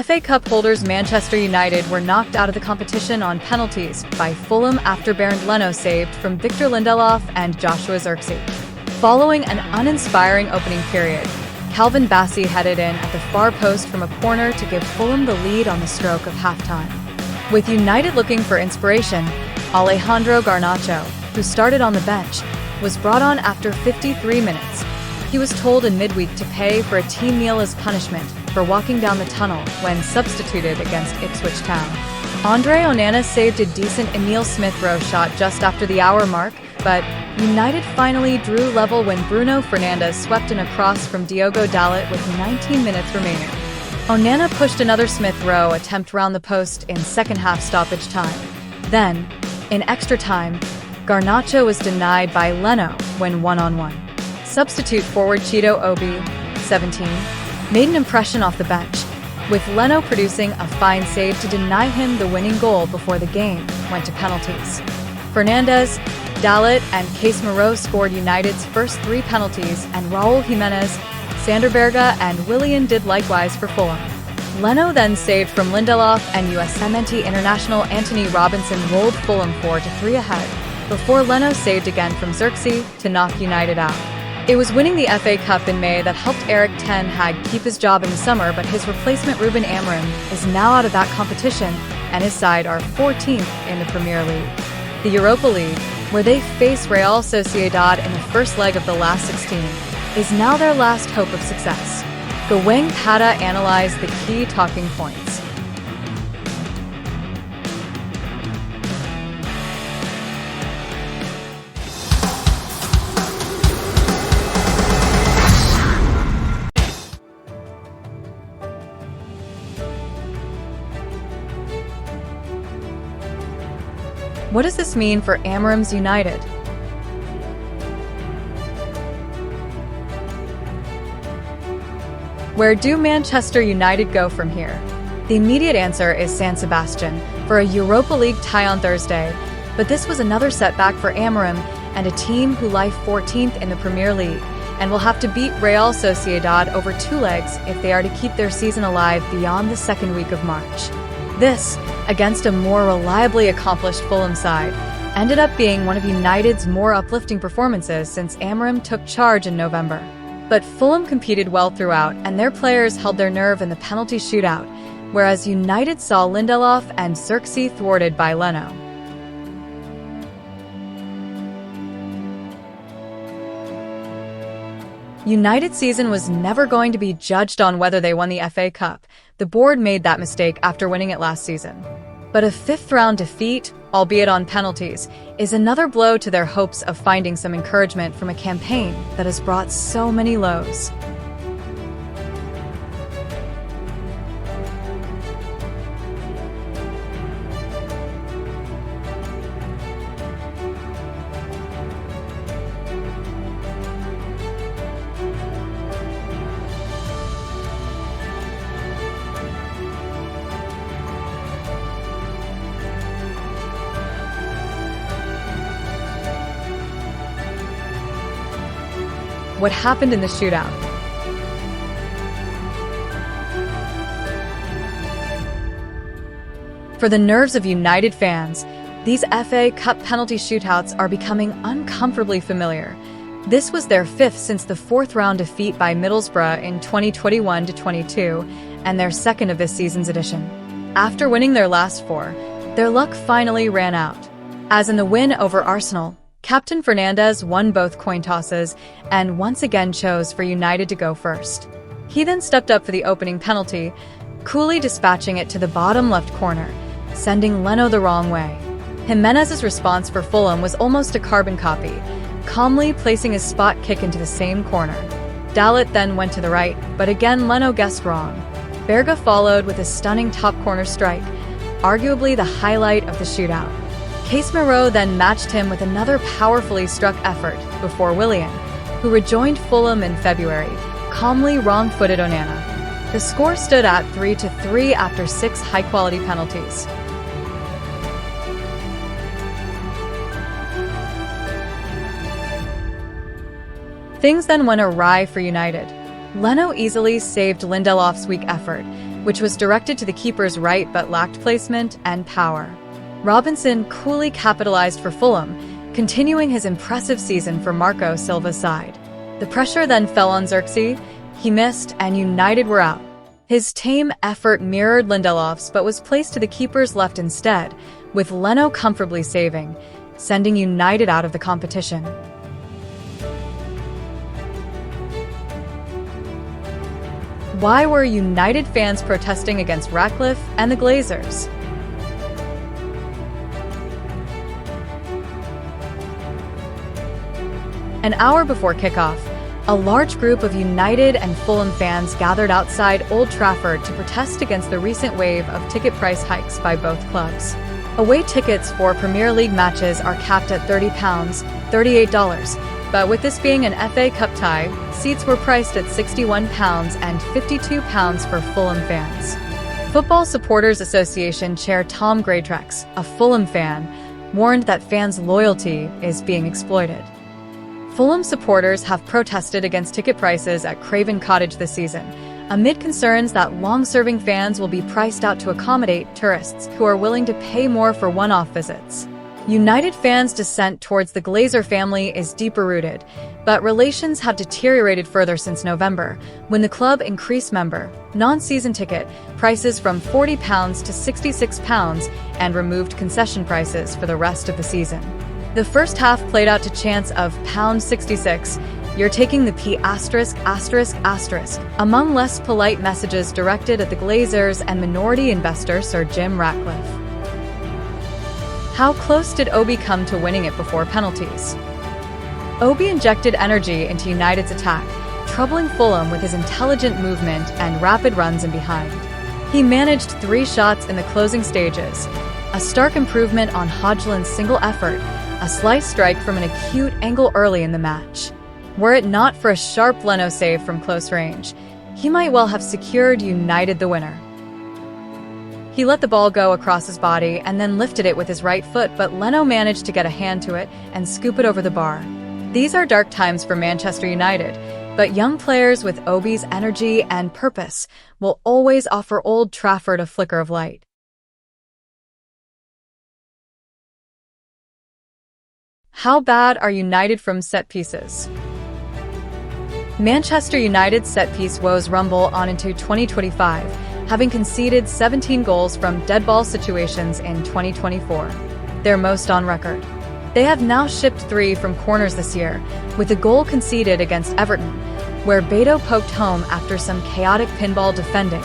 FA Cup holders Manchester United were knocked out of the competition on penalties by Fulham after Bernd Leno saved from Victor Lindelof and Joshua Zirkzee. Following an uninspiring opening period, Calvin Bassey headed in at the far post from a corner to give Fulham the lead on the stroke of halftime. With United looking for inspiration, Alejandro Garnacho, who started on the bench, was brought on after 53 minutes. He was told in midweek to pay for a team meal as punishment for walking down the tunnel when substituted against Ipswich Town. Onana saved a decent Emile Smith Rowe shot just after the hour mark, but United finally drew level when Bruno Fernandes swept in a cross from Diogo Dalot with 19 minutes remaining. Onana pushed another Smith Rowe attempt round the post in second-half stoppage time. Then, in extra time, Garnacho was denied by Leno when one-on-one. Substitute forward Cheeto Obi, 17, made an impression off the bench, with Leno producing a fine save to deny him the winning goal before the game went to penalties. Fernandes, Dalot, and Rowe scored United's first 3 penalties, and Raul Jimenez, Sanderberga, and Willian did likewise for Fulham. Leno then saved from Lindelof, and USMNT international Anthony Robinson rolled Fulham 4-3 ahead, before Leno saved again from Zirkzee to knock United out. It was winning the FA Cup in May that helped Erik ten Hag keep his job in the summer, but his replacement Ruben Amorim is now out of that competition, and his side are 14th in the Premier League. The Europa League, where they face Real Sociedad in the first leg of the last 16, is now their last hope of success. Gawang Pata analyzed the key talking points. What does this mean for Amorim's United? Where do Manchester United go from here? The immediate answer is San Sebastian for a Europa League tie on Thursday, but this was another setback for Amorim and a team who lie 14th in the Premier League and will have to beat Real Sociedad over 2 legs if they are to keep their season alive beyond the second week of March. This, against a more reliably accomplished Fulham side, ended up being one of United's more uplifting performances since Amorim took charge in November. But Fulham competed well throughout, and their players held their nerve in the penalty shootout, whereas United saw Lindelof and Zirkzee thwarted by Leno. United's season was never going to be judged on whether they won the FA Cup. The board made that mistake after winning it last season. But a 5th-round defeat, albeit on penalties, is another blow to their hopes of finding some encouragement from a campaign that has brought so many lows. What happened in the shootout? For the nerves of United fans, these FA Cup penalty shootouts are becoming uncomfortably familiar. This was their 5th since the 4th-round defeat by Middlesbrough in 2021-22, and their 2nd of this season's edition. After winning their last 4, their luck finally ran out. As in the win over Arsenal, Captain Fernandes won both coin tosses and once again chose for United to go first. He then stepped up for the opening penalty, coolly dispatching it to the bottom left corner, sending Leno the wrong way. Jimenez's response for Fulham was almost a carbon copy, calmly placing his spot kick into the same corner. Dalot then went to the right, but again Leno guessed wrong. Berga followed with a stunning top corner strike, arguably the highlight of the shootout. Rowe then matched him with another powerfully struck effort before Willian, who rejoined Fulham in February, calmly wrong-footed Onana. The score stood at 3-3 after 6 high-quality penalties. Things then went awry for United. Leno easily saved Lindelof's weak effort, which was directed to the keeper's right but lacked placement and power. Robinson coolly capitalized for Fulham, continuing his impressive season for Marco Silva's side. The pressure then fell on Zirkzee. He missed, and United were out. His tame effort mirrored Lindelof's but was placed to the keeper's left instead, with Leno comfortably saving, sending United out of the competition. Why were United fans protesting against Ratcliffe and the Glazers? An hour before kickoff, a large group of United and Fulham fans gathered outside Old Trafford to protest against the recent wave of ticket price hikes by both clubs. Away tickets for Premier League matches are capped at £30, $38, but with this being an FA Cup tie, seats were priced at £61 and £52 for Fulham fans. Football Supporters Association chair Tom Greatrex, a Fulham fan, warned that fans' loyalty is being exploited. Fulham supporters have protested against ticket prices at Craven Cottage this season, amid concerns that long-serving fans will be priced out to accommodate tourists who are willing to pay more for one-off visits. United fans' dissent towards the Glazer family is deeper rooted, but relations have deteriorated further since November, when the club increased member, non-season ticket prices from £40 to £66 and removed concession prices for the rest of the season. The first half played out to chants of £66, "You're taking the P******" among less polite messages directed at the Glazers and minority investor Sir Jim Ratcliffe. How close did Obi come to winning it before penalties? Obi injected energy into United's attack, troubling Fulham with his intelligent movement and rapid runs in behind. He managed 3 shots in the closing stages, a stark improvement on Hodgland's single effort, a slice strike from an acute angle early in the match. Were it not for a sharp Leno save from close range, he might well have secured United the winner. He let the ball go across his body and then lifted it with his right foot, but Leno managed to get a hand to it and scoop it over the bar. These are dark times for Manchester United, but young players with Obi's energy and purpose will always offer Old Trafford a flicker of light. How bad are United from set pieces? Manchester United's set-piece woes rumble on into 2025, having conceded 17 goals from dead ball situations in 2024, their most on record. They have now shipped 3 from corners this year, with a goal conceded against Everton, where Beto poked home after some chaotic pinball defending,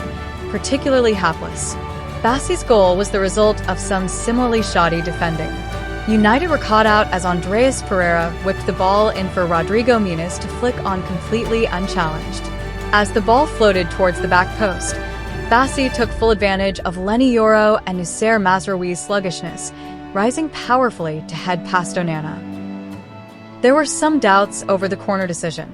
particularly hapless. Bassey's goal was the result of some similarly shoddy defending. United were caught out as Andreas Pereira whipped the ball in for Rodrigo Muniz to flick on completely unchallenged. As the ball floated towards the back post, Bassey took full advantage of Lenny Yoro and Noussair Mazraoui's sluggishness, rising powerfully to head past Onana. There were some doubts over the corner decision.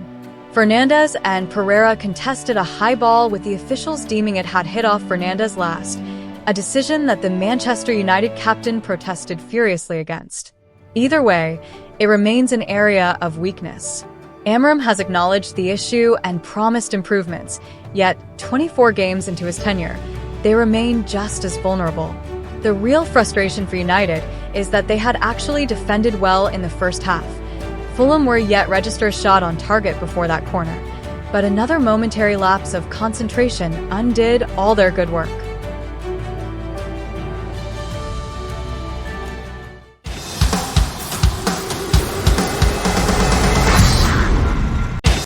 Fernandes and Pereira contested a high ball, with the officials deeming it had hit off Fernandes last, a decision that the Manchester United captain protested furiously against. Either way, it remains an area of weakness. Amorim has acknowledged the issue and promised improvements, yet 24 games into his tenure, they remain just as vulnerable. The real frustration for United is that they had actually defended well in the first half. Fulham were yet register a shot on target before that corner, but another momentary lapse of concentration undid all their good work.